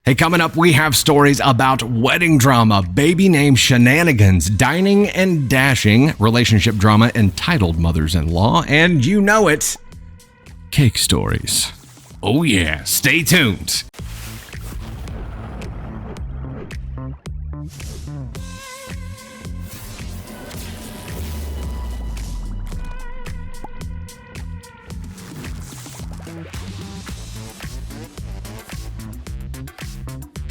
Hey, coming up, we have stories about wedding drama, baby name shenanigans, dining and dashing, relationship drama, entitled mothers-in-law, and you know it, cake stories. Oh yeah, stay tuned.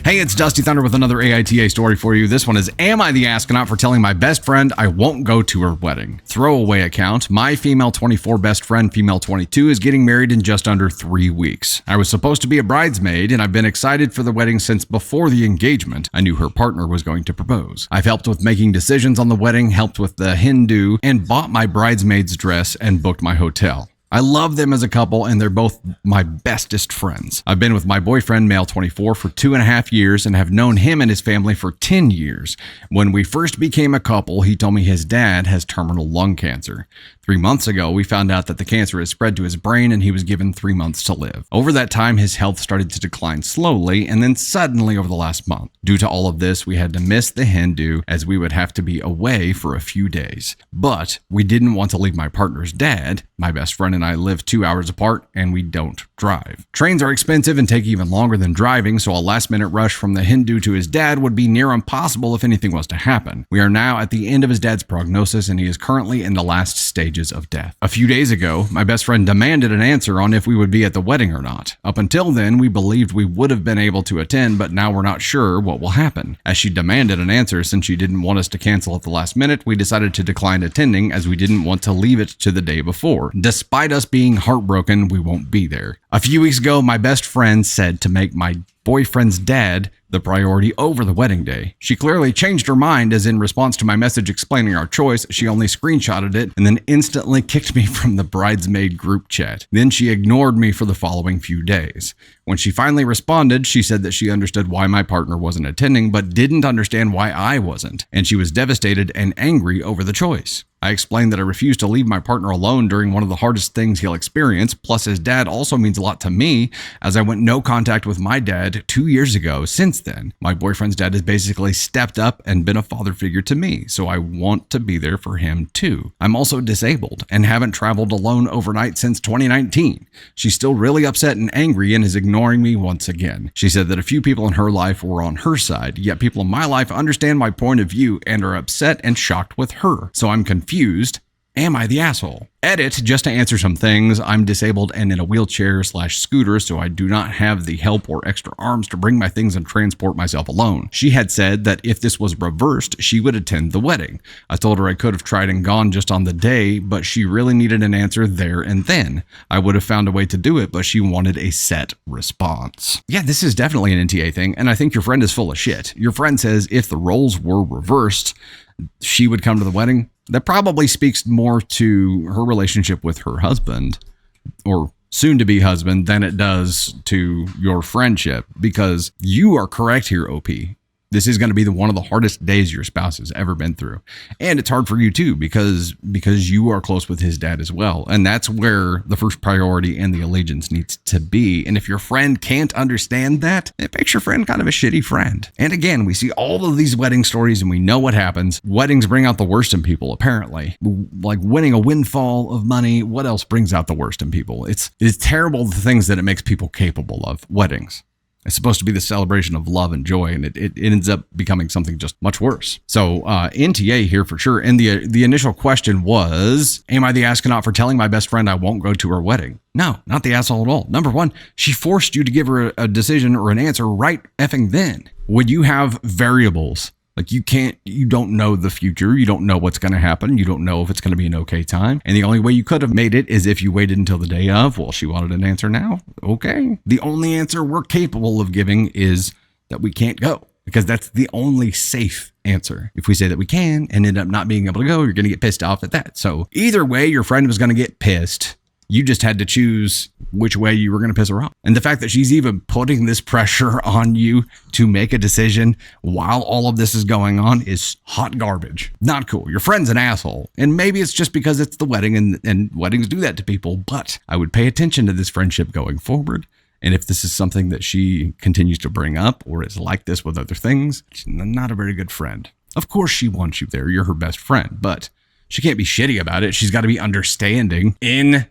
Hey, it's Dusty Thunder with another AITA story for you. This one is, am I the astronaut for telling my best friend I won't go to her wedding? Throwaway account. My female 24 best friend, female 22, is getting married in just under 3 weeks. I was supposed to be a bridesmaid, and I've been excited for the wedding since before the engagement. I knew her partner was going to propose. I've helped with making decisions on the wedding, helped with the Hindu, and bought my bridesmaid's dress and booked my hotel. I love them as a couple, and they're both my bestest friends. I've been with my boyfriend, male 24, for 2.5 years and have known him and his family for 10 years. When we first became a couple, he told me his dad has terminal lung cancer. 3 months ago, we found out that the cancer has spread to his brain and he was given 3 months to live. Over that time, his health started to decline slowly and then suddenly over the last month. Due to all of this, we had to miss the Hindu as we would have to be away for a few days. But we didn't want to leave my partner's dad. My best friend and I live 2 hours apart and we don't drive. Trains are expensive and take even longer than driving, so a last-minute rush from the Hindu to his dad would be near impossible if anything was to happen. We are now at the end of his dad's prognosis and he is currently in the last stages of death. A few days ago, my best friend demanded an answer on if we would be at the wedding or not. Up until then, we believed we would have been able to attend, but now we're not sure what will happen. As she demanded an answer since she didn't want us to cancel at the last minute, we decided to decline attending as we didn't want to leave it to the day before. Despite us being heartbroken, we won't be there. A few weeks ago, my best friend said to make my boyfriend's dad the priority over the wedding day. She clearly changed her mind, as in response to my message explaining our choice, she only screenshotted it and then instantly kicked me from the bridesmaid group chat. Then she ignored me for the following few days. When she finally responded, she said that she understood why my partner wasn't attending, but didn't understand why I wasn't, and she was devastated and angry over the choice. I explained that I refused to leave my partner alone during one of the hardest things he'll experience, plus his dad also means a lot to me, as I went no contact with my dad 2 years ago. Since then, my boyfriend's dad has basically stepped up and been a father figure to me, so I want to be there for him too. I'm also disabled and haven't traveled alone overnight since 2019. She's still really upset and angry and is ignoring me once again. She said that a few people in her life were on her side, yet people in my life understand my point of view and are upset and shocked with her. So I'm confused. Am I the asshole? Edit, just to answer some things, I'm disabled and in a wheelchair/scooter, so I do not have the help or extra arms to bring my things and transport myself alone. She had said that if this was reversed, she would attend the wedding. I told her I could have tried and gone just on the day, but she really needed an answer there and then. I would have found a way to do it, but she wanted a set response. Yeah, this is definitely an NTA thing, and I think your friend is full of shit. Your friend says if the roles were reversed, she would come to the wedding. That probably speaks more to her relationship with her husband or soon-to-be husband than it does to your friendship, because you are correct here, OP. This is going to be one of the hardest days your spouse has ever been through. And it's hard for you too, because you are close with his dad as well. And that's where the first priority and the allegiance needs to be. And if your friend can't understand that, it makes your friend kind of a shitty friend. And again, we see all of these wedding stories and we know what happens. Weddings bring out the worst in people, apparently. Like winning a windfall of money. What else brings out the worst in people? It's terrible, the things that it makes people capable of. Weddings. It's supposed to be the celebration of love and joy, and it ends up becoming something just much worse. So NTA here for sure. And the initial question was, am I the astronaut for telling my best friend I won't go to her wedding? No, not the asshole at all. Number one, she forced you to give her a decision or an answer right effing then. When you have variables, like you don't know the future. You don't know what's going to happen. You don't know if it's going to be an okay time. And the only way you could have made it is if you waited until the day of. Well, she wanted an answer now. Okay. The only answer we're capable of giving is that we can't go, because that's the only safe answer. If we say that we can and end up not being able to go, you're going to get pissed off at that. So either way, your friend was going to get pissed. You just had to choose which way you were going to piss her off. And the fact that she's even putting this pressure on you to make a decision while all of this is going on is hot garbage. Not cool. Your friend's an asshole. And maybe it's just because it's the wedding and weddings do that to people. But I would pay attention to this friendship going forward And if this is something that she continues to bring up or is like this with other things, she's not a very good friend. Of course she wants you there. You're her best friend, but she can't be shitty about it. She's got to be understanding. NTA.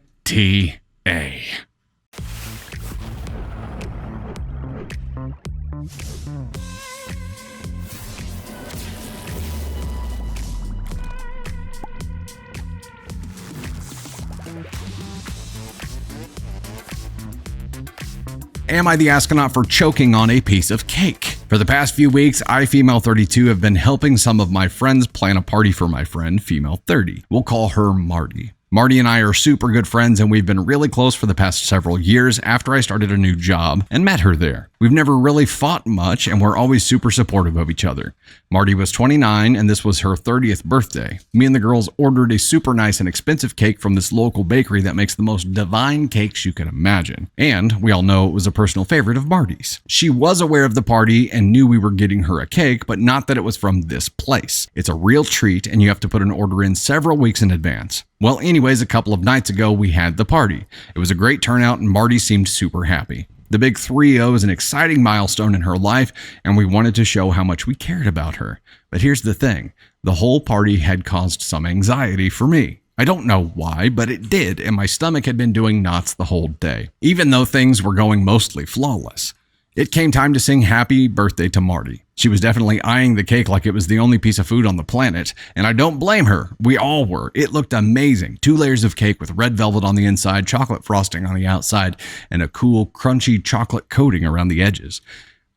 Am I the astronaut for choking on a piece of cake? For the past few weeks, I, female 32, have been helping some of my friends plan a party for my friend, female 30. We'll call her Marty. Marty and I are super good friends, and we've been really close for the past several years after I started a new job and met her there. We've never really fought much, and we're always super supportive of each other. Marty was 29, and this was her 30th birthday. Me and the girls ordered a super nice and expensive cake from this local bakery that makes the most divine cakes you can imagine. And we all know it was a personal favorite of Marty's. She was aware of the party and knew we were getting her a cake, but not that it was from this place. It's a real treat, and you have to put an order in several weeks in advance. Well, anyways, a couple of nights ago, we had the party. It was a great turnout, and Marty seemed super happy. The big 3-0 is an exciting milestone in her life, and we wanted to show how much we cared about her. But here's the thing. The whole party had caused some anxiety for me. I don't know why, but it did, and my stomach had been doing knots the whole day, even though things were going mostly flawless. It came time to sing happy birthday to Marty. She was definitely eyeing the cake like it was the only piece of food on the planet, and I don't blame her. We all were. It looked amazing. 2 layers of cake with red velvet on the inside, chocolate frosting on the outside, and a cool, crunchy chocolate coating around the edges.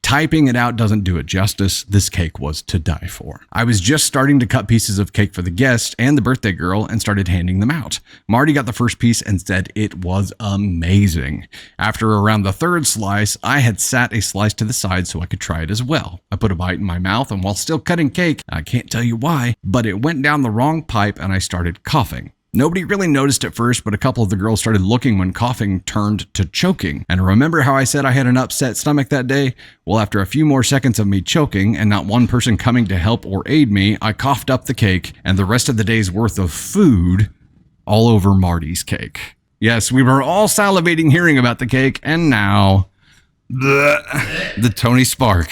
Typing it out doesn't do it justice. This cake was to die for. I was just starting to cut pieces of cake for the guest and the birthday girl and started handing them out. Marty got the first piece and said it was amazing. After around the 3rd slice, I had sat a slice to the side so I could try it as well. I put a bite in my mouth, and while still cutting cake, I can't tell you why, but it went down the wrong pipe and I started coughing. Nobody really noticed at first, but a couple of the girls started looking when coughing turned to choking. And remember how I said I had an upset stomach that day? Well, after a few more seconds of me choking and not one person coming to help or aid me, I coughed up the cake and the rest of the day's worth of food all over Marty's cake. Yes, we were all salivating hearing about the cake, and now the Tony Spark.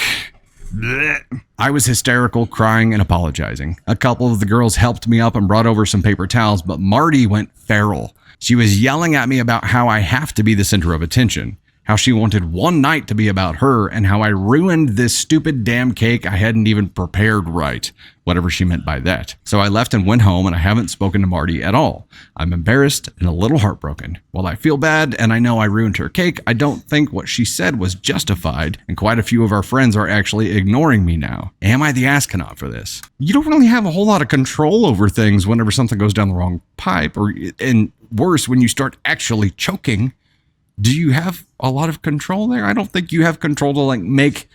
I was hysterical, crying, and apologizing. A couple of the girls helped me up and brought over some paper towels, but Marty went feral. She was yelling at me about how I have to be the center of attention, how she wanted one night to be about her, and how I ruined this stupid damn cake I hadn't even prepared right, whatever she meant by that. So I left and went home, and I haven't spoken to Marty at all. I'm embarrassed and a little heartbroken. While I feel bad and I know I ruined her cake, I don't think what she said was justified, and quite a few of our friends are actually ignoring me now. Am I the astronaut for this? You don't really have a whole lot of control over things whenever something goes down the wrong pipe, and worse, when you start actually choking. Do you have a lot of control there? I don't think you have control to make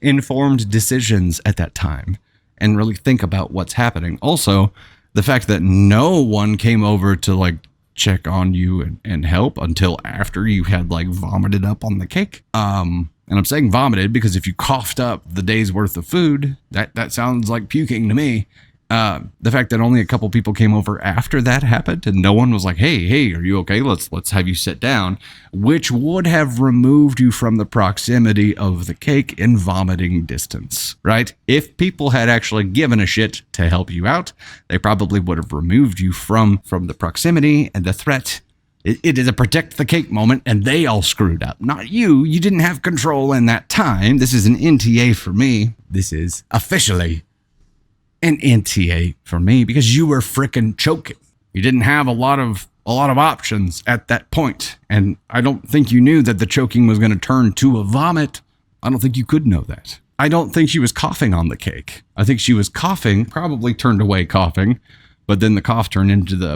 informed decisions at that time and really think about what's happening. Also, the fact that no one came over to check on you and help until after you had vomited up on the cake. And I'm saying vomited because if you coughed up the day's worth of food, that sounds like puking to me. The fact that only a couple people came over after that happened and no one was like, hey, are you okay? Let's have you sit down, which would have removed you from the proximity of the cake in vomiting distance, right? If people had actually given a shit to help you out, they probably would have removed you from the proximity and the threat. It is a protect the cake moment, and they all screwed up. Not you. You didn't have control in that time. This is an NTA for me. This is officially an NTA for me because you were frickin' choking. You didn't have a lot of options at that point, and I don't think you knew that the choking was going to turn to a vomit. I don't think you could know that. I don't think she was coughing on the cake. I think she was coughing, probably turned away coughing, but then the cough turned into the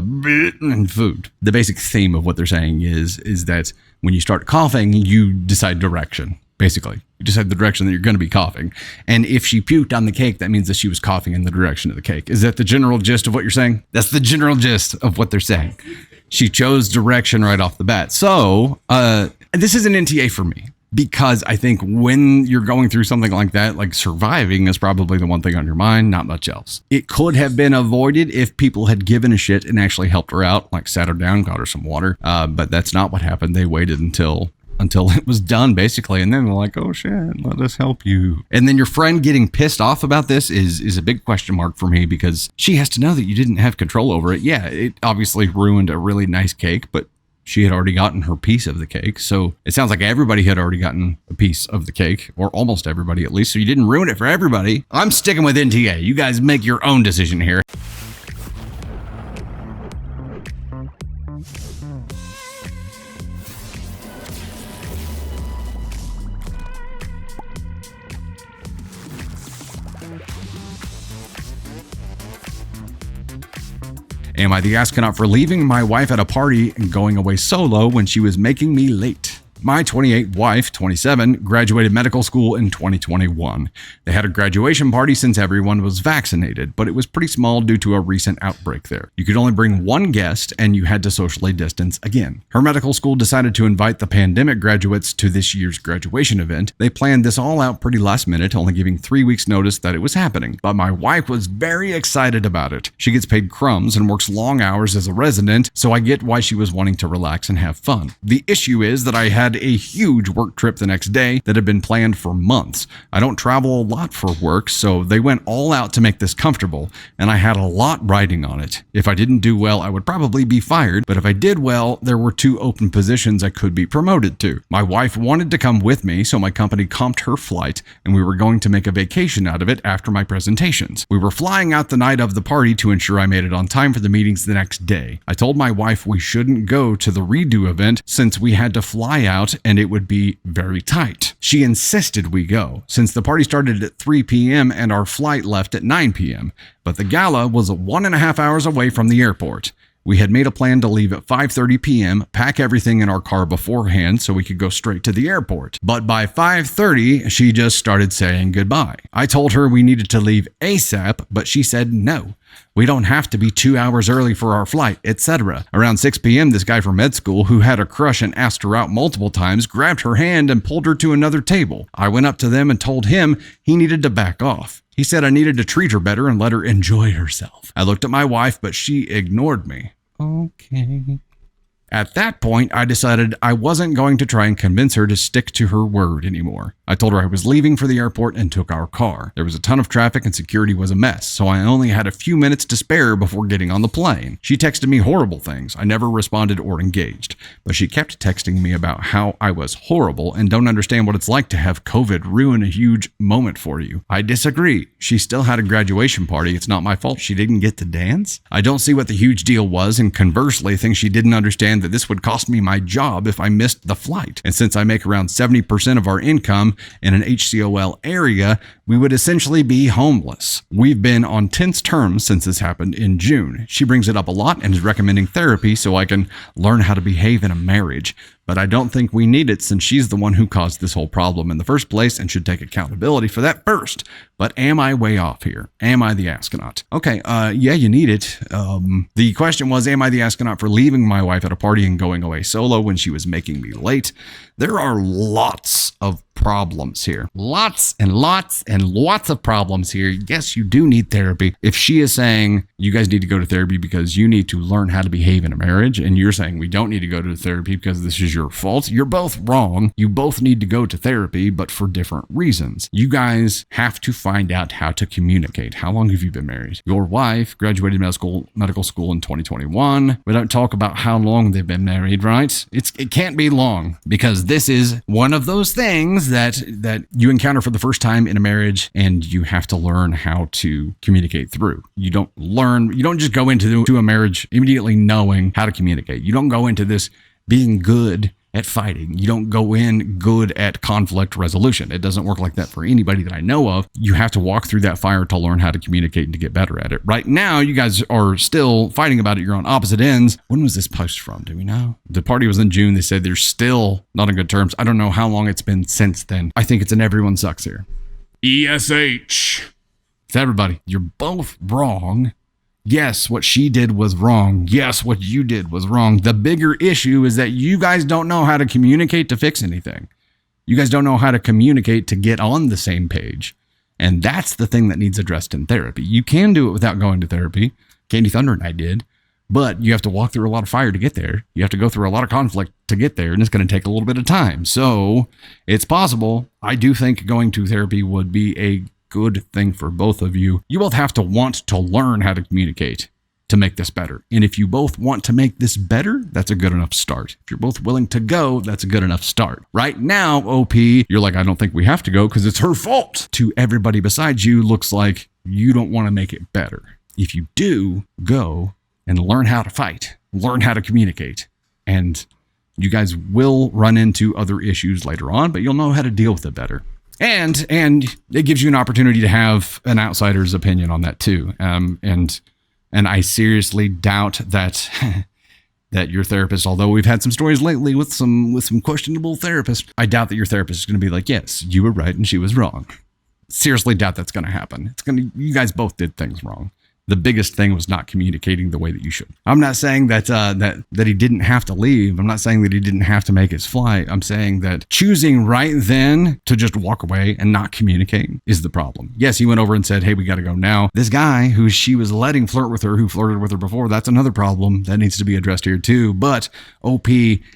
and food. The basic theme of what they're saying is that when you start coughing, you decide direction. Basically, you decide the direction that you're going to be coughing. And if she puked on the cake, that means that she was coughing in the direction of the cake. Is that the general gist of what you're saying? That's the general gist of what they're saying. She chose direction right off the bat. So this is an NTA for me because I think when you're going through something like that, surviving is probably the one thing on your mind, not much else. It could have been avoided if people had given a shit and actually helped her out, sat her down, got her some water. But that's not what happened. They waited until until it was done, basically. And then they're like, oh shit, let us help you. And then your friend getting pissed off about this is a big question mark for me, because she has to know that you didn't have control over it. Yeah, it obviously ruined a really nice cake, but she had already gotten her piece of the cake. So it sounds like everybody had already gotten a piece of the cake, or almost everybody at least. So you didn't ruin it for everybody. I'm sticking with NTA. You guys make your own decision here. Am I the astronaut for leaving my wife at a party and going away solo when she was making me late? My 28 wife, 27, graduated medical school in 2021. They had a graduation party since everyone was vaccinated, but it was pretty small due to a recent outbreak there. You could only bring one guest, and you had to socially distance again. Her medical school decided to invite the pandemic graduates to this year's graduation event. They planned this all out pretty last minute, only giving 3 weeks notice that it was happening. But my wife was very excited about it. She gets paid crumbs and works long hours as a resident, so I get why she was wanting to relax and have fun. The issue is that I had a huge work trip the next day that had been planned for months. I don't travel a lot for work, so they went all out to make this comfortable, and I had a lot riding on it. If I didn't do well, I would probably be fired, but if I did well, there were 2 open positions I could be promoted to. My wife wanted to come with me, so my company comped her flight, and we were going to make a vacation out of it after my presentations. We were flying out the night of the party to ensure I made it on time for the meetings the next day. I told my wife we shouldn't go to the redo event since we had to fly out and it would be very tight. She insisted we go, since the party started at 3 p.m. and our flight left at 9 p.m., but the gala was 1.5 hours away from the airport. We had made a plan to leave at 5:30 p.m., pack everything in our car beforehand so we could go straight to the airport. But by 5:30, she just started saying goodbye. I told her we needed to leave ASAP, but she said no. We don't have to be 2 hours early for our flight, etc. Around 6 p.m., this guy from med school, who had a crush and asked her out multiple times, grabbed her hand and pulled her to another table. I went up to them and told him he needed to back off. He said I needed to treat her better and let her enjoy herself. I looked at my wife, but she ignored me. Okay. At that point, I decided I wasn't going to try and convince her to stick to her word anymore. I told her I was leaving for the airport and took our car. There was a ton of traffic and security was a mess, so I only had a few minutes to spare before getting on the plane. She texted me horrible things. I never responded or engaged, but she kept texting me about how I was horrible and don't understand what it's like to have COVID ruin a huge moment for you. I disagree. She still had a graduation party. It's not my fault she didn't get to dance. I don't see what the huge deal was, and conversely think she didn't understand that this would cost me my job if I missed the flight. And since I make around 70% of our income in an HCOL area, we would essentially be homeless. We've been on tense terms since this happened in June. She brings it up a lot and is recommending therapy so I can learn how to behave in a marriage. But I don't think we need it since she's the one who caused this whole problem in the first place and should take accountability for that first. But am I way off here? Am I the astronaut? Okay, yeah, you need it. The question was, am I the astronaut for leaving my wife at a party and going away solo when she was making me late? There are lots of problems here. Lots and lots and lots of problems here. Yes, you do need therapy. If she is saying you guys need to go to therapy because you need to learn how to behave in a marriage, and you're saying we don't need to go to therapy because this is your fault, you're both wrong. You both need to go to therapy, but for different reasons. You guys have to find out how to communicate. How long have you been married? Your wife graduated medical school in 2021. We don't talk about how long they've been married, right? It can't be long, because this is one of those things that you encounter for the first time in a marriage, and you have to learn how to communicate through. You don't just go into a marriage immediately knowing how to communicate. You don't go into this being good at fighting. You don't go in good at conflict resolution. It doesn't work like that for anybody that I know of. You have to walk through that fire to learn how to communicate and to get better at it. Right now, you guys are still fighting about it. You're on opposite ends. When was this post from? Do we know? The party was in June. They said they're still not on good terms. I don't know how long it's been since then. I think it's an everyone sucks here. ESH. It's everybody. You're both wrong. Yes, what she did was wrong. Yes, what you did was wrong. The bigger issue is that you guys don't know how to communicate to fix anything. You guys don't know how to communicate to get on the same page. And that's the thing that needs addressed in therapy. You can do it without going to therapy. Candy Thunder and I did. But you have to walk through a lot of fire to get there. You have to go through a lot of conflict to get there, and it's going to take a little bit of time. So it's possible. I do think going to therapy would be a good thing for both of you. You both have to want to learn how to communicate to make this better. And if you both want to make this better, that's a good enough start. If you're both willing to go, that's a good enough start. Right now, OP, you're like, I don't think we have to go because it's her fault. To everybody besides you, looks like you don't want to make it better. If you do, go and learn how to fight, learn how to communicate. And you guys will run into other issues later on, but you'll know how to deal with it better. And it gives you an opportunity to have an outsider's opinion on that too. And I seriously doubt that that your therapist, although we've had some stories lately with some questionable therapists, I doubt that your therapist is going to be like, yes, you were right and she was wrong. Seriously doubt that's going to happen. You guys both did things wrong. The biggest thing was not communicating the way that you should. I'm not saying that he didn't have to leave. I'm not saying that he didn't have to make his flight. I'm saying that choosing right then to just walk away and not communicate is the problem. Yes, he went over and said, hey, we got to go now. This guy who she was letting flirt with her, who flirted with her before, that's another problem that needs to be addressed here too. But OP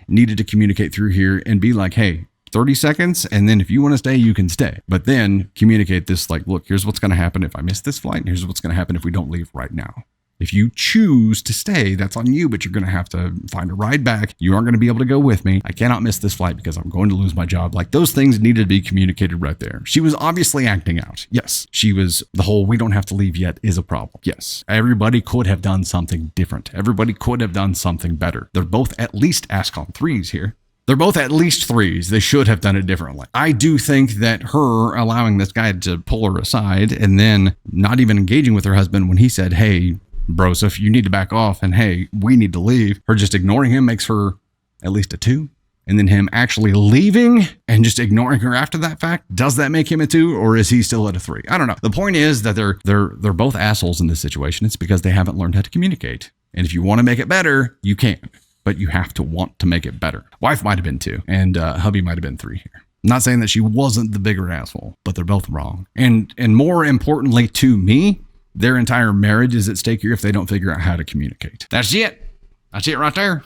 needed to communicate through here and be like, hey, 30 seconds, and then if you want to stay, you can stay. But then communicate this like, look, here's what's going to happen if I miss this flight, and here's what's going to happen if we don't leave right now. If you choose to stay, that's on you, but you're going to have to find a ride back. You aren't going to be able to go with me. I cannot miss this flight because I'm going to lose my job. Like, those things needed to be communicated right there. She was obviously acting out. Yes. She was, the whole we don't have to leave yet is a problem. Yes. Everybody could have done something different. Everybody could have done something better. They're both at least ask on threes here. They're both at least threes. They should have done it differently. I do think that her allowing this guy to pull her aside and then not even engaging with her husband when he said, hey, Broseph, you need to back off, and hey, we need to leave. Her just ignoring him makes her at least a 2. And then him actually leaving and just ignoring her after that fact, does that make him a 2, or is he still at a 3? I don't know. The point is that they're both assholes in this situation. It's because they haven't learned how to communicate. And if you want to make it better, you can. But you have to want to make it better. Wife might have been 2, and hubby might have been 3 here. I'm not saying that she wasn't the bigger asshole, but they're both wrong. And more importantly to me, their entire marriage is at stake here if they don't figure out how to communicate. That's it. That's it right there.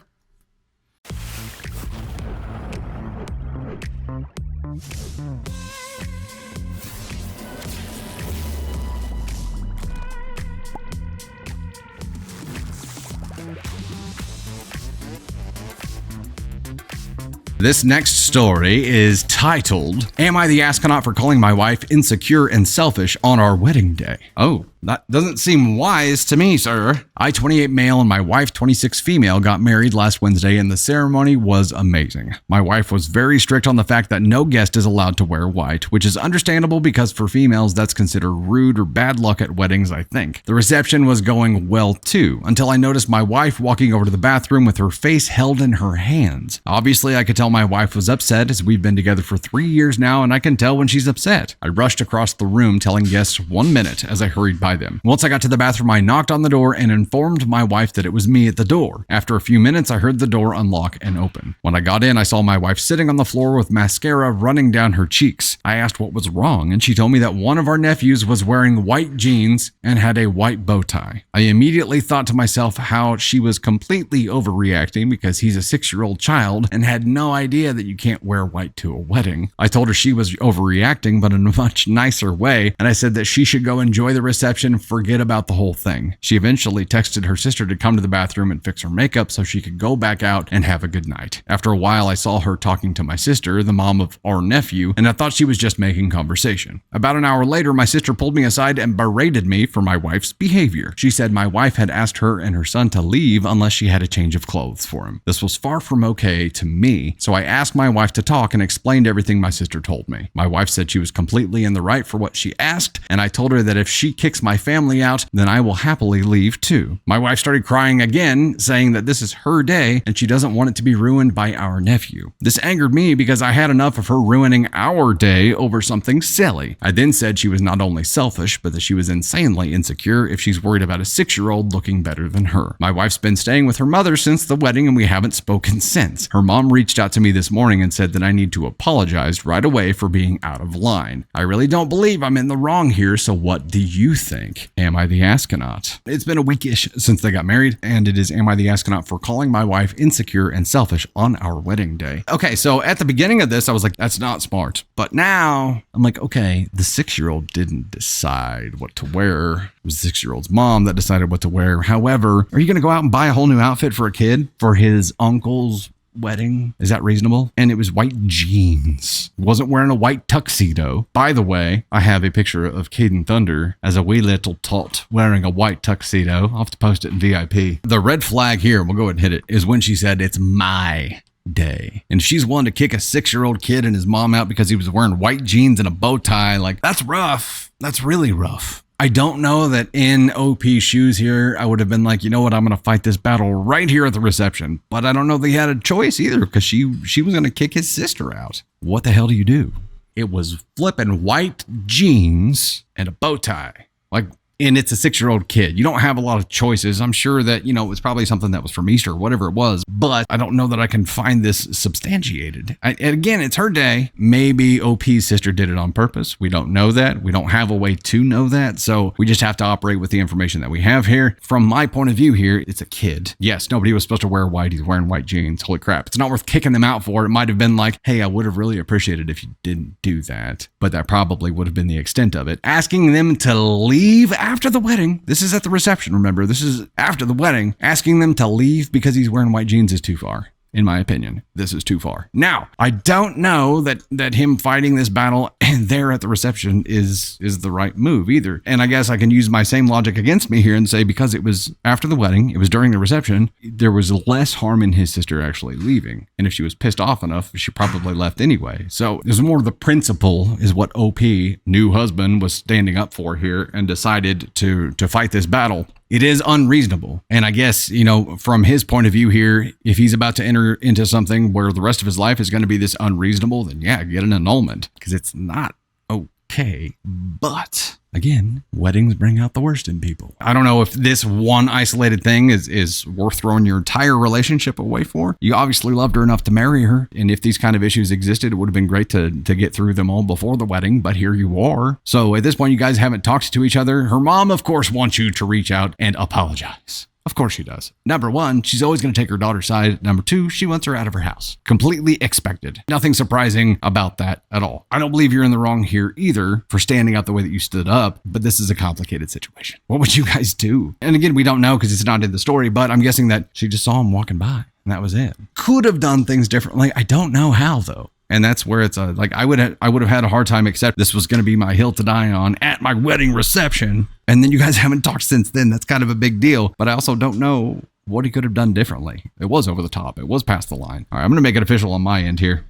This next story is titled, Am I the Astronaut for Calling My Wife Insecure and Selfish on Our Wedding Day? Oh, that doesn't seem wise to me, sir. I, 28 male, and my wife, 26 female, got married last Wednesday, and the ceremony was amazing. My wife was very strict on the fact that no guest is allowed to wear white, which is understandable because for females, that's considered rude or bad luck at weddings, I think. The reception was going well, too, until I noticed my wife walking over to the bathroom with her face held in her hands. Obviously, I could tell my wife was upset, as we've been together for 3 years now, and I can tell when she's upset. I rushed across the room, telling guests 1 minute as I hurried by them. Once I got to the bathroom, I knocked on the door and informed my wife that it was me at the door. After a few minutes, I heard the door unlock and open. When I got in, I saw my wife sitting on the floor with mascara running down her cheeks. I asked what was wrong, and she told me that one of our nephews was wearing white jeans and had a white bow tie. I immediately thought to myself how she was completely overreacting because he's a 6-year-old child and had no idea that you can't wear white to a wedding. I told her she was overreacting, but in a much nicer way, and I said that she should go enjoy the reception and forget about the whole thing. She eventually texted her sister to come to the bathroom and fix her makeup so she could go back out and have a good night. After a while, I saw her talking to my sister, the mom of our nephew, and I thought she was just making conversation. About an hour later, my sister pulled me aside and berated me for my wife's behavior. She said my wife had asked her and her son to leave unless she had a change of clothes for him. This was far from okay to me, so I asked my wife to talk and explained everything my sister told me. My wife said she was completely in the right for what she asked, and I told her that if she kicks my family out, then I will happily leave too. My wife started crying again, saying that this is her day and she doesn't want it to be ruined by our nephew. This angered me because I had enough of her ruining our day over something silly. I then said she was not only selfish, but that she was insanely insecure if she's worried about a 6-year-old looking better than her. My wife's been staying with her mother since the wedding and we haven't spoken since. Her mom reached out to me this morning and and said that I need to apologize right away for being out of line. I really don't believe I'm in the wrong here, so what do you think? Am I the astronaut? It's been a weekish since they got married, and it is Am I the astronaut for calling my wife insecure and selfish on our wedding day. Okay, so at the beginning of this, I was like, that's not smart. But now I'm like, okay, the 6-year-old didn't decide what to wear. It was the 6-year-old's mom that decided what to wear. However, are you going to go out and buy a whole new outfit for a kid for his uncle's wedding? Is that reasonable? And it was white jeans. Wasn't wearing a white tuxedo. By the way, I have a picture of Caden Thunder as a wee little tot wearing a white tuxedo. I'll have to post it in VIP. The red flag here, we'll go ahead and hit it, is when she said it's my day. And she's one to kick a 6-year-old kid and his mom out because he was wearing white jeans and a bow tie. Like, that's rough. That's really rough. I don't know that in OP's shoes here, I would have been like, you know what, I'm going to fight this battle right here at the reception. But I don't know that he had a choice either, because she was going to kick his sister out. What the hell do you do? It was flipping white jeans and a bow tie. Like, and it's a 6-year-old kid. You don't have a lot of choices. I'm sure that, it was probably something that was from Easter or whatever it was, but I don't know that I can find this substantiated. And again, it's her day. Maybe OP's sister did it on purpose. We don't know that. We don't have a way to know that. So we just have to operate with the information that we have here. From my point of view here, it's a kid. Yes, nobody was supposed to wear white. He's wearing white jeans. Holy crap. It's not worth kicking them out for. It might have been like, hey, I would have really appreciated if you didn't do that. But that probably would have been the extent of it. Asking them to leave after the wedding. This is at the reception, remember. This is after the wedding. Asking them to leave because he's wearing white jeans is too far. In my opinion, this is too far. Now, I don't know that him fighting this battle and there at the reception is the right move either. And I guess I can use my same logic against me here and say, because it was after the wedding, it was during the reception, there was less harm in his sister actually leaving. And if she was pissed off enough, she probably left anyway. So there's more of the principle is what OP, new husband, was standing up for here and decided to fight this battle. It is unreasonable. And I guess, from his point of view here, if he's about to enter into something where the rest of his life is going to be this unreasonable, then yeah, get an annulment, because it's not okay. But again, weddings bring out the worst in people. I don't know if this one isolated thing is worth throwing your entire relationship away for. You obviously loved her enough to marry her. And if these kind of issues existed, it would have been great to get through them all before the wedding. But here you are. So at this point, you guys haven't talked to each other. Her mom, of course, wants you to reach out and apologize. Of course she does. Number one, she's always going to take her daughter's side. Number two, she wants her out of her house. Completely expected. Nothing surprising about that at all. I don't believe you're in the wrong here either for standing up the way that you stood up, but this is a complicated situation. What would you guys do? And again, we don't know because it's not in the story, but I'm guessing that she just saw him walking by and that was it. Could have done things differently. I don't know how though. And that's where it's I would have had a hard time accepting this was going to be my hill to die on at my wedding reception. And then you guys haven't talked since then. That's kind of a big deal. But I also don't know what he could have done differently. It was over the top. It was past the line. All right, I'm going to make it official on my end here.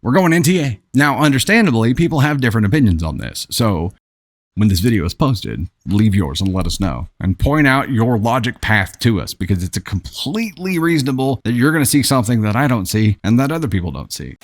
We're going NTA. Now, understandably, people have different opinions on this. So when this video is posted, leave yours and let us know and point out your logic path to us, because it's a completely reasonable that you're going to see something that I don't see and that other people don't see.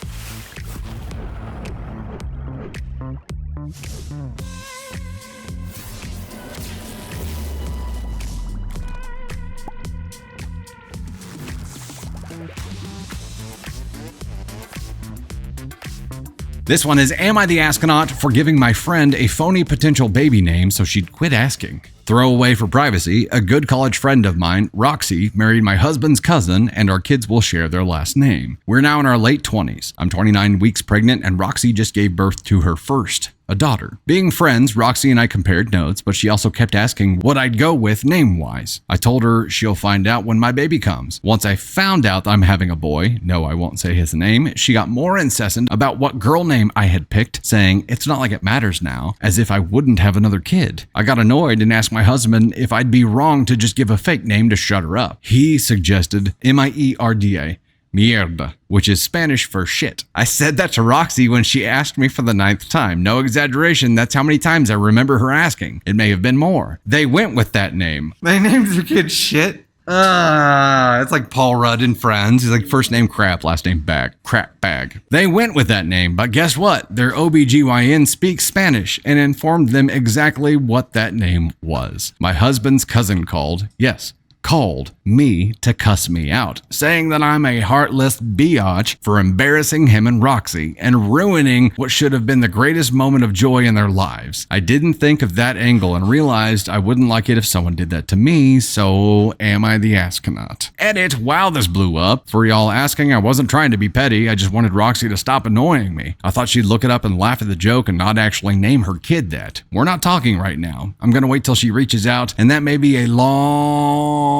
This one is, am I the astronaut for giving my friend a phony potential baby name so she'd quit asking? Throwaway for privacy, a good college friend of mine, Roxy, married my husband's cousin, and our kids will share their last name. We're now in our late 20s. I'm 29 weeks pregnant, and Roxy just gave birth to her first, a daughter. Being friends, Roxy and I compared notes, but she also kept asking what I'd go with name-wise. I told her she'll find out when my baby comes. Once I found out I'm having a boy, no, I won't say his name, she got more incessant about what girl name I had picked, saying it's not like it matters now, as if I wouldn't have another kid. I got annoyed and asked my husband if I'd be wrong to just give a fake name to shut her up. He suggested Mierda, mierda, which is Spanish for shit. I said that to Roxy when she asked me for the 9th time. No exaggeration, that's how many times I remember her asking. It may have been more. They went with that name. They named their kid shit? It's like Paul Rudd in Friends. He's like first name crap, last name bag. Crap bag. They went with that name, but guess what? Their OBGYN speaks Spanish and informed them exactly what that name was. My husband's cousin called. Yes, called me to cuss me out, saying that I'm a heartless biatch for embarrassing him and Roxy and ruining what should have been the greatest moment of joy in their lives. I didn't think of that angle and realized I wouldn't like it if someone did that to me, so am I the astronaut? Edit, wow, this blew up. For y'all asking, I wasn't trying to be petty, I just wanted Roxy to stop annoying me. I thought she'd look it up and laugh at the joke and not actually name her kid that. We're not talking right now. I'm gonna wait till she reaches out, and that may be a long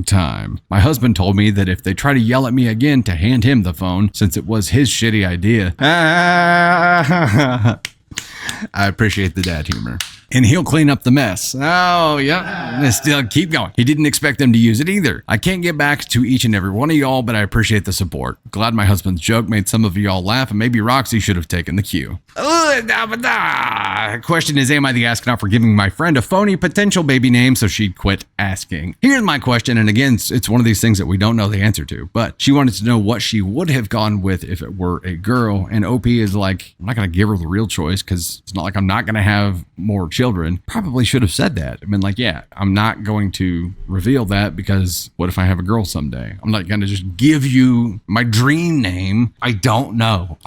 time. My husband told me that if they try to yell at me again to hand him the phone, since it was his shitty idea. I appreciate the dad humor. And he'll clean up the mess. Oh, yeah. Still keep going. He didn't expect them to use it either. I can't get back to each and every one of y'all, but I appreciate the support. Glad my husband's joke made some of y'all laugh, and maybe Roxy should have taken the cue. Question is, am I the astronaut for giving my friend a phony potential baby name so she'd quit asking? Here's my question, and again, it's one of these things that we don't know the answer to, but she wanted to know what she would have gone with if it were a girl, and OP is like, I'm not going to give her the real choice because it's not like I'm not going to have more children. Probably should have said that. I mean, like, yeah, I'm not going to reveal that because what if I have a girl someday? I'm not going to just give you my dream name. I don't know.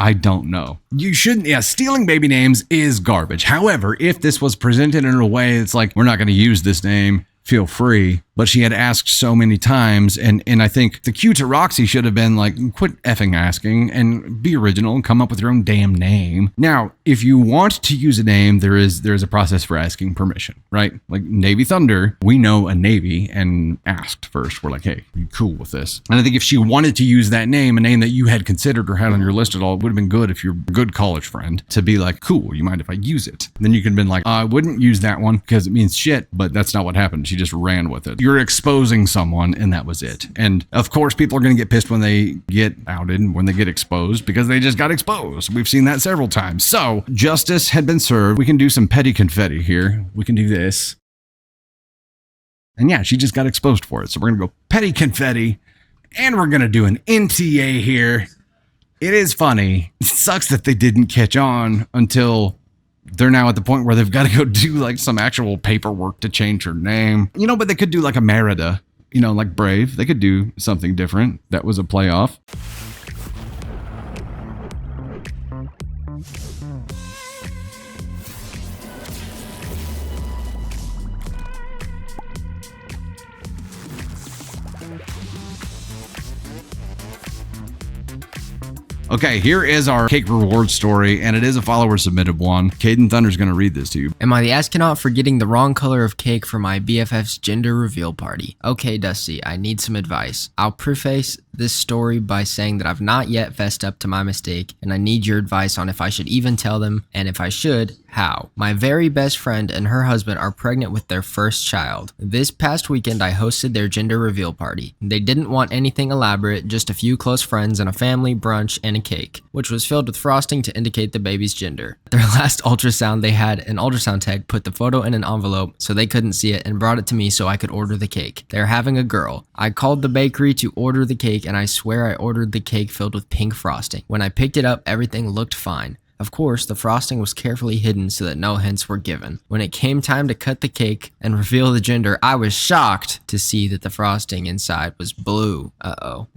You shouldn't, stealing baby names is garbage. However, if this was presented in a way it's like, we're not going to use this name, feel free. But she had asked so many times, and I think the cue to Roxy should have been like, quit effing asking and be original and come up with your own damn name. Now, if you want to use a name, there is a process for asking permission, right? Like Navy Thunder, we know a Navy and asked first. We're like, hey, are you cool with this? And I think if she wanted to use that name, a name that you had considered or had on your list at all, it would have been good if you're a good college friend to be like, cool, you mind if I use it? Then you could have been like, I wouldn't use that one because it means shit, but that's not what happened. She just ran with it. You're exposing someone, and that was it. And of course, people are going to get pissed when they get outed and when they get exposed because they just got exposed. We've seen that several times. So justice had been served. We can do some petty confetti here. We can do this. And yeah, she just got exposed for it. So we're going to go petty confetti, and we're going to do an NTA here. It is funny. It sucks that they didn't catch on until they're now at the point where they've got to go do like some actual paperwork to change her name. But they could do like a Merida, like Brave. They could do something different. That was a playoff. Okay, here is our cake reward story, and it is a follower submitted one. Caden Thunder's going to read this to you. Am I the astronaut for getting the wrong color of cake for my BFF's gender reveal party? Okay, Dusty, I need some advice. I'll preface this story by saying that I've not yet fessed up to my mistake, and I need your advice on if I should even tell them, and if I should, how. My very best friend and her husband are pregnant with their first child. This past weekend, I hosted their gender reveal party. They didn't want anything elaborate, just a few close friends and a family brunch and a cake, which was filled with frosting to indicate the baby's gender. Their last ultrasound, they had an ultrasound tech put the photo in an envelope so they couldn't see it and brought it to me so I could order the cake. They're having a girl. I called the bakery to order the cake, and I swear I ordered the cake filled with pink frosting. When I picked it up, everything looked fine. Of course, the frosting was carefully hidden so that no hints were given. When it came time to cut the cake and reveal the gender, I was shocked to see that the frosting inside was blue.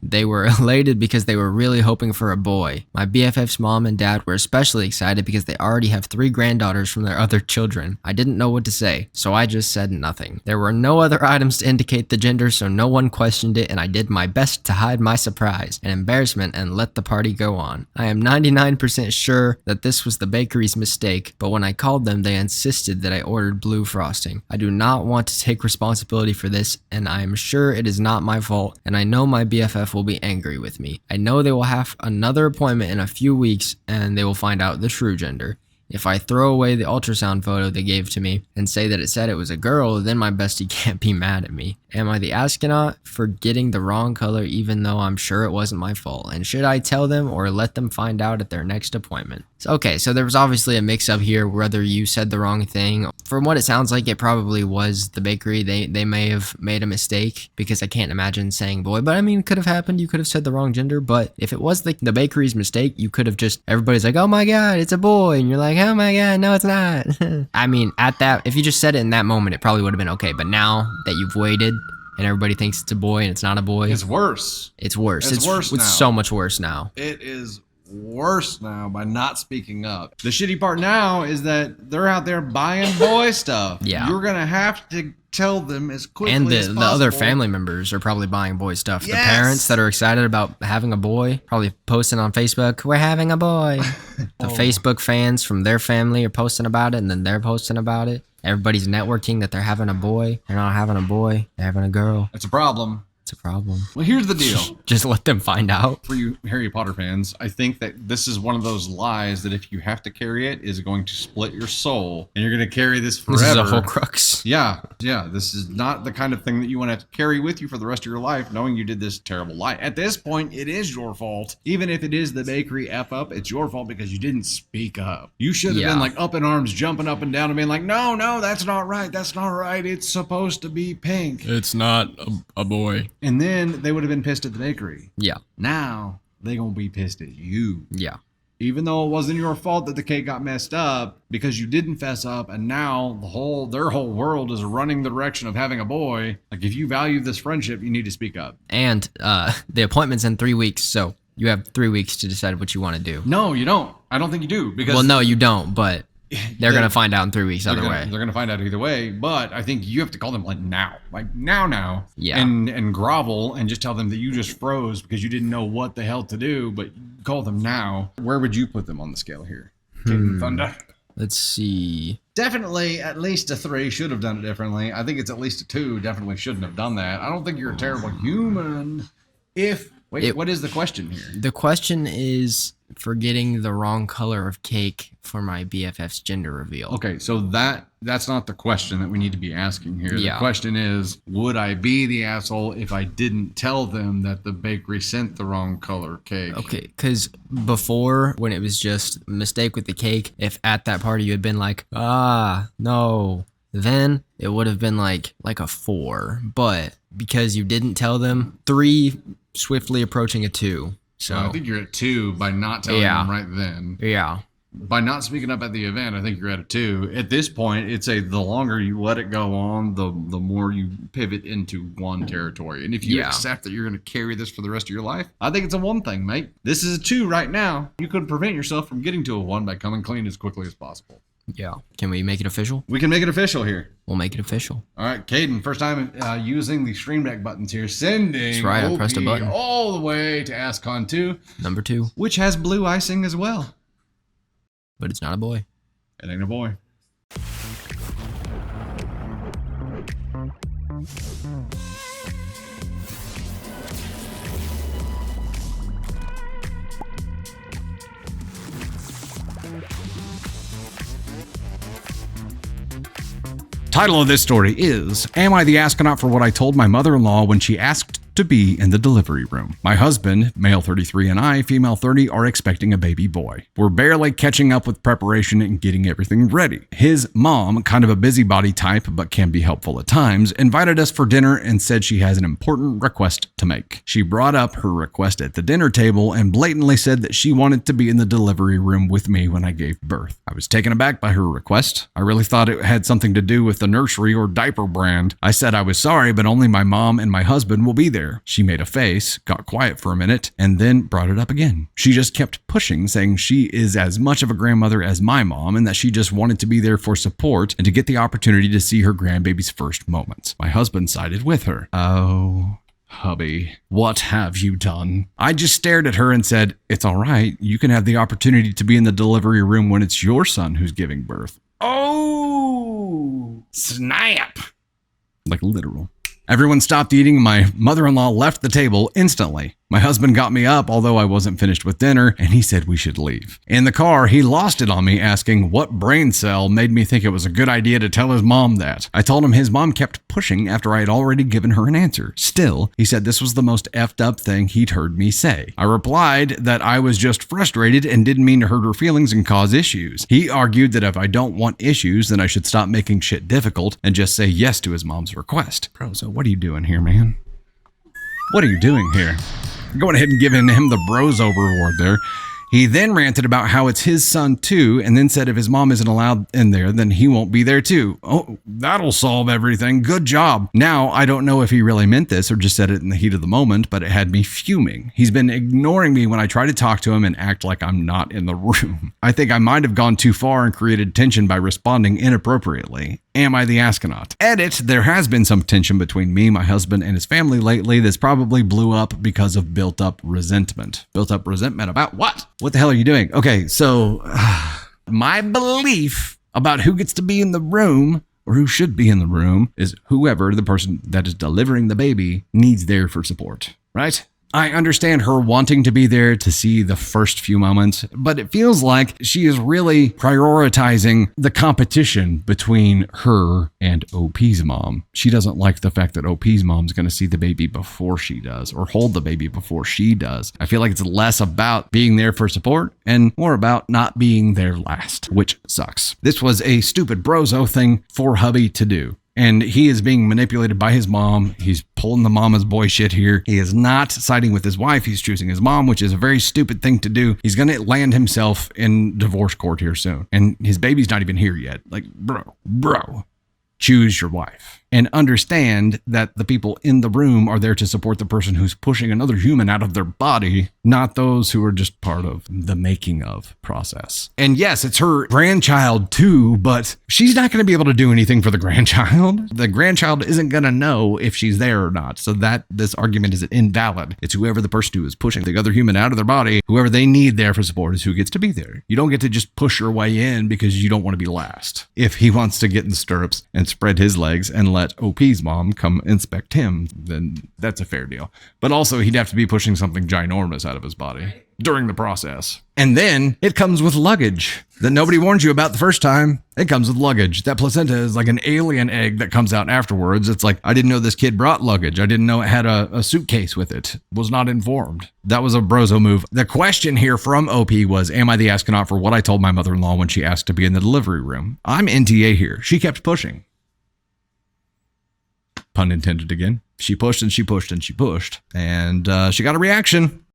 They were elated because they were really hoping for a boy. My BFF's mom and dad were especially excited because they already have 3 granddaughters from their other children. I didn't know what to say, so I just said nothing. There were no other items to indicate the gender, so no one questioned it, and I did my best to hide my surprise and embarrassment and let the party go on. I am 99% sure that this was the bakery's mistake, but when I called them, they insisted that I ordered blue frosting. I do not want to take responsibility for this, and I am sure it is not my fault, and I know my BFF will be angry with me. I know they will have another appointment in a few weeks, and they will find out the true gender. If I throw away the ultrasound photo they gave to me and say that it said it was a girl, then my bestie can't be mad at me. Am I the astronaut for getting the wrong color even though I'm sure it wasn't my fault? And should I tell them or let them find out at their next appointment? Okay, so there was obviously a mix-up here, whether you said the wrong thing. From what it sounds like, it probably was the bakery. They may have made a mistake because I can't imagine saying boy. But I mean, it could have happened. You could have said the wrong gender. But if it was the bakery's mistake, you could have just, everybody's like, oh my God, it's a boy. And you're like, oh my God, no, it's not. I mean, if you just said it in that moment, it probably would have been okay. But now that you've waited, and everybody thinks it's a boy and it's not a boy. It's worse. It's worse. It's worse now. It's so much worse now. It is worse now by not speaking up. The shitty part now is that they're out there buying boy stuff. Yeah. You're going to have to tell them as quickly And as possible. the other family members are probably buying boy stuff. Yes. The parents that are excited about having a boy probably posting on Facebook, we're having a boy. The Facebook fans from their family are posting about it, and then they're posting about it. Everybody's networking that they're having a boy. They're not having a boy. They're having a girl. It's a problem. It's a problem. Well, here's the deal. Just let them find out. For you Harry Potter fans, I think that this is one of those lies that if you have to carry it is going to split your soul, and you're going to carry this forever. This is a whole crux. Yeah. This is not the kind of thing that you want to have to carry with you for the rest of your life, knowing you did this terrible lie. At this point, it is your fault. Even if it is the bakery F up, it's your fault because you didn't speak up. You should have been like up in arms, jumping up and down and being like, no, that's not right. That's not right. It's supposed to be pink. It's not a boy. And then they would have been pissed at the bakery. Yeah. Now they gonna be pissed at you. Yeah. Even though it wasn't your fault that the cake got messed up because you didn't fess up, and now their whole world is running the direction of having a boy. Like, if you value this friendship, you need to speak up. And the appointment's in 3 weeks, so you have 3 weeks to decide what you want to do. No, you don't. I don't think you do, because Well, no, you don't, but they're going to find out in 3 weeks either way. They're gonna find out either way. But I think you have to call them like now. Yeah. And grovel and just tell them that you just froze because you didn't know what the hell to do. But call them now. Where would you put them on the scale here? Thunder. Let's see. Definitely at least a 3. Should have done it differently. I think it's at least a 2. Definitely shouldn't have done that. I don't think you're a terrible human. What is the question here? The question is for getting the wrong color of cake for my BFF's gender reveal. Okay, so that's not the question that we need to be asking here. Yeah. The question is, would I be the asshole if I didn't tell them that the bakery sent the wrong color cake? Okay, because before, when it was just a mistake with the cake, if at that party you had been like, no, then it would have been like a 4. But because you didn't tell them, 3, swiftly approaching a 2. So I think you're at 2 by not telling them right then. Yeah. By not speaking up at the event, I think you're at a 2. At this point, it's the longer you let it go on, the more you pivot into 1 territory. And if you accept that you're going to carry this for the rest of your life, I think it's a 1 thing, mate. This is a 2 right now. You could prevent yourself from getting to a 1 by coming clean as quickly as possible. Yeah. Can we make it official? We can make it official here. We'll make it official. All right, Caden, first time using the Stream Deck buttons here. Sending That's right, I pressed a button. all the way to AskCon 2. Number 2. Which has blue icing as well. But it's not a boy. It ain't a boy. Title of this story is, Am I the Astronaut for What I Told My Mother-in-Law When She Asked to Be in the Delivery Room? My husband, male 33, and I, female 30, are expecting a baby boy. We're barely catching up with preparation and getting everything ready. His mom, kind of a busybody type but can be helpful at times, invited us for dinner and said she has an important request to make. She brought up her request at the dinner table and blatantly said that she wanted to be in the delivery room with me when I gave birth. I was taken aback by her request. I really thought it had something to do with the nursery or diaper brand. I said I was sorry, but only my mom and my husband will be there. She made a face, got quiet for a minute, and then brought it up again. She just kept pushing, saying she is as much of a grandmother as my mom and that she just wanted to be there for support and to get the opportunity to see her grandbaby's first moments. My husband sided with her. Oh, hubby, what have you done? I just stared at her and said, it's all right. You can have the opportunity to be in the delivery room when it's your son who's giving birth. Oh, snap. Like literal. Everyone stopped eating. My mother-in-law left the table instantly. My husband got me up, although I wasn't finished with dinner, and he said we should leave. In the car, he lost it on me, asking what brain cell made me think it was a good idea to tell his mom that. I told him his mom kept pushing after I had already given her an answer. Still, he said this was the most effed up thing he'd heard me say. I replied that I was just frustrated and didn't mean to hurt her feelings and cause issues. He argued that if I don't want issues, then I should stop making shit difficult and just say yes to his mom's request. Bro, so what are you doing here, man? What are you doing here? Going ahead and giving him the bros over award there. He then ranted about how it's his son too, and then said if his mom isn't allowed in there, then he won't be there too. Oh, that'll solve everything. Good job. Now, I don't know if he really meant this or just said it in the heat of the moment, but it had me fuming. He's been ignoring me when I try to talk to him and act like I'm not in the room. I think I might have gone too far and created tension by responding inappropriately. Am I the astronaut? Edit, there has been some tension between me, my husband, and his family lately that's probably blew up because of built-up resentment. Built-up resentment about what? What the hell are you doing? Okay, so my belief about who gets to be in the room or who should be in the room is whoever the person that is delivering the baby needs there for support, right? I understand her wanting to be there to see the first few moments, but it feels like she is really prioritizing the competition between her and OP's mom. She doesn't like the fact that OP's mom's going to see the baby before she does or hold the baby before she does. I feel like it's less about being there for support and more about not being there last, which sucks. This was a stupid brozo thing for hubby to do. And he is being manipulated by his mom. He's pulling the mama's boy shit here. He is not siding with his wife. He's choosing his mom, which is a very stupid thing to do. He's going to land himself in divorce court here soon. And his baby's not even here yet. Like, bro, choose your wife. And understand that the people in the room are there to support the person who's pushing another human out of their body, not those who are just part of the making of process. And yes, it's her grandchild too, but she's not going to be able to do anything for the grandchild. The grandchild isn't going to know if she's there or not. So that this argument is invalid. It's whoever the person who is pushing the other human out of their body, whoever they need there for support is who gets to be there. You don't get to just push your way in because you don't want to be last. If he wants to get in the stirrups and spread his legs and let OP's mom come inspect him, then that's a fair deal. But also he'd have to be pushing something ginormous out of his body during the process. And then it comes with luggage that nobody warned you about the first time. It comes with luggage. That placenta is like an alien egg that comes out afterwards. It's like, I didn't know this kid brought luggage. I didn't know it had a suitcase with it. Was not informed. That was a brozo move. The question here from OP was, am I the astronaut for what I told my mother-in-law when she asked to be in the delivery room? I'm NTA here. She kept pushing. Pun intended again. She pushed and she pushed and she pushed. And she got a reaction.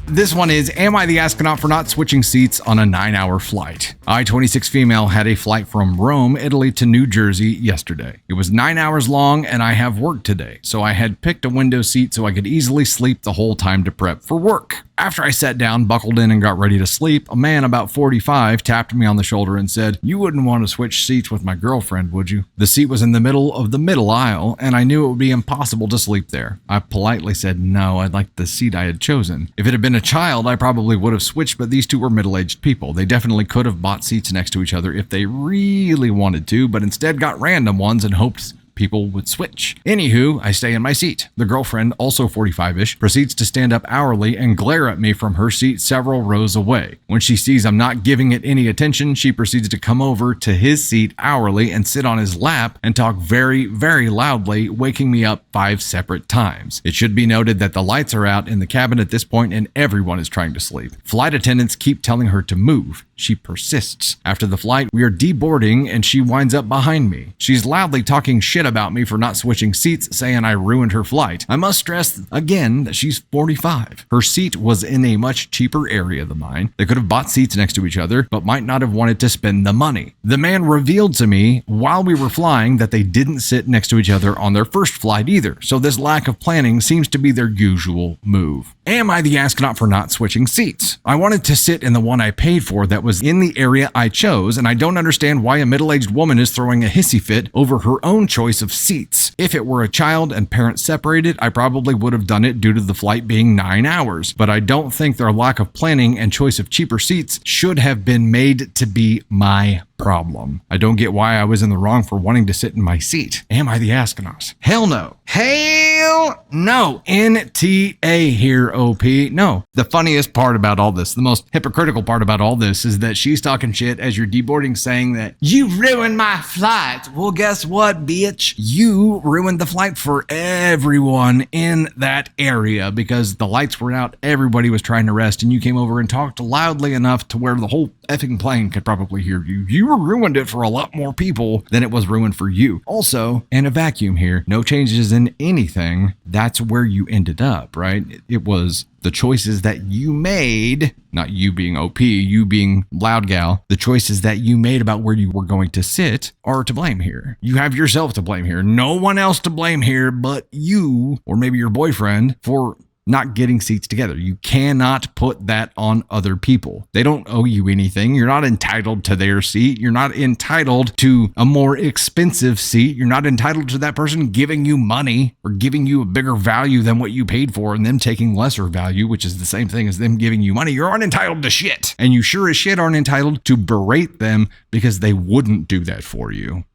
This one is, am I the astronaut for not switching seats on a 9-hour flight? I, 26 female, had a flight from Rome, Italy to New Jersey yesterday. It was 9 hours long and I have work today, so I had picked a window seat so I could easily sleep the whole time to prep for work. After I sat down, buckled in, and got ready to sleep, a man about 45 tapped me on the shoulder and said, "You wouldn't want to switch seats with my girlfriend, would you?" The seat was in the middle of the middle aisle, and I knew it would be impossible to sleep there. I politely said no, I'd like the seat I had chosen. If it had been a child, I probably would have switched, but these two were middle-aged people. They definitely could have bought seats next to each other if they really wanted to, but instead got random ones and hoped people would switch. Anywho, I stay in my seat. The girlfriend, also 45-ish, proceeds to stand up hourly and glare at me from her seat several rows away. When she sees I'm not giving it any attention, she proceeds to come over to his seat hourly and sit on his lap and talk very, very loudly, waking me up 5 separate times. It should be noted that the lights are out in the cabin at this point and everyone is trying to sleep. Flight attendants keep telling her to move. She persists. After the flight, we are deboarding and she winds up behind me. She's loudly talking shit about me for not switching seats, saying I ruined her flight. I must stress again that she's 45. Her seat was in a much cheaper area than mine. They could have bought seats next to each other, but might not have wanted to spend the money. The man revealed to me while we were flying that they didn't sit next to each other on their first flight either, so this lack of planning seems to be their usual move. Am I the astronaut for not switching seats? I wanted to sit in the one I paid for that was in the area I chose, and I don't understand why a middle-aged woman is throwing a hissy fit over her own choice of seats. If it were a child and parents separated, I probably would have done it due to the flight being 9 hours, but I don't think their lack of planning and choice of cheaper seats should have been made to be my problem. I don't get why I was in the wrong for wanting to sit in my seat. Am I the astronaut? Hell no. Hell no. NTA here, OP. No. The funniest part about all this, the most hypocritical part about all this is that she's talking shit as you're deboarding, saying that you ruined my flight. Well, guess what, bitch? You ruined the flight for everyone in that area because the lights were out. Everybody was trying to rest and you came over and talked loudly enough to where the whole effing plane could probably hear you. You ruined it for a lot more people than it was ruined for you. Also, in a vacuum here, no changes in anything. That's where you ended up, right? It was the choices that you made, not you being OP, you being loud gal, the choices that you made about where you were going to sit are to blame here. You have yourself to blame here. No one else to blame here but you, or maybe your boyfriend, for not getting seats together. You cannot put that on other people. They don't owe you anything. You're not entitled to their seat. You're not entitled to a more expensive seat. You're not entitled to that person giving you money or giving you a bigger value than what you paid for and them taking lesser value, which is the same thing as them giving you money. You're unentitled to shit. And you sure as shit aren't entitled to berate them because they wouldn't do that for you.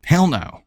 Hell no.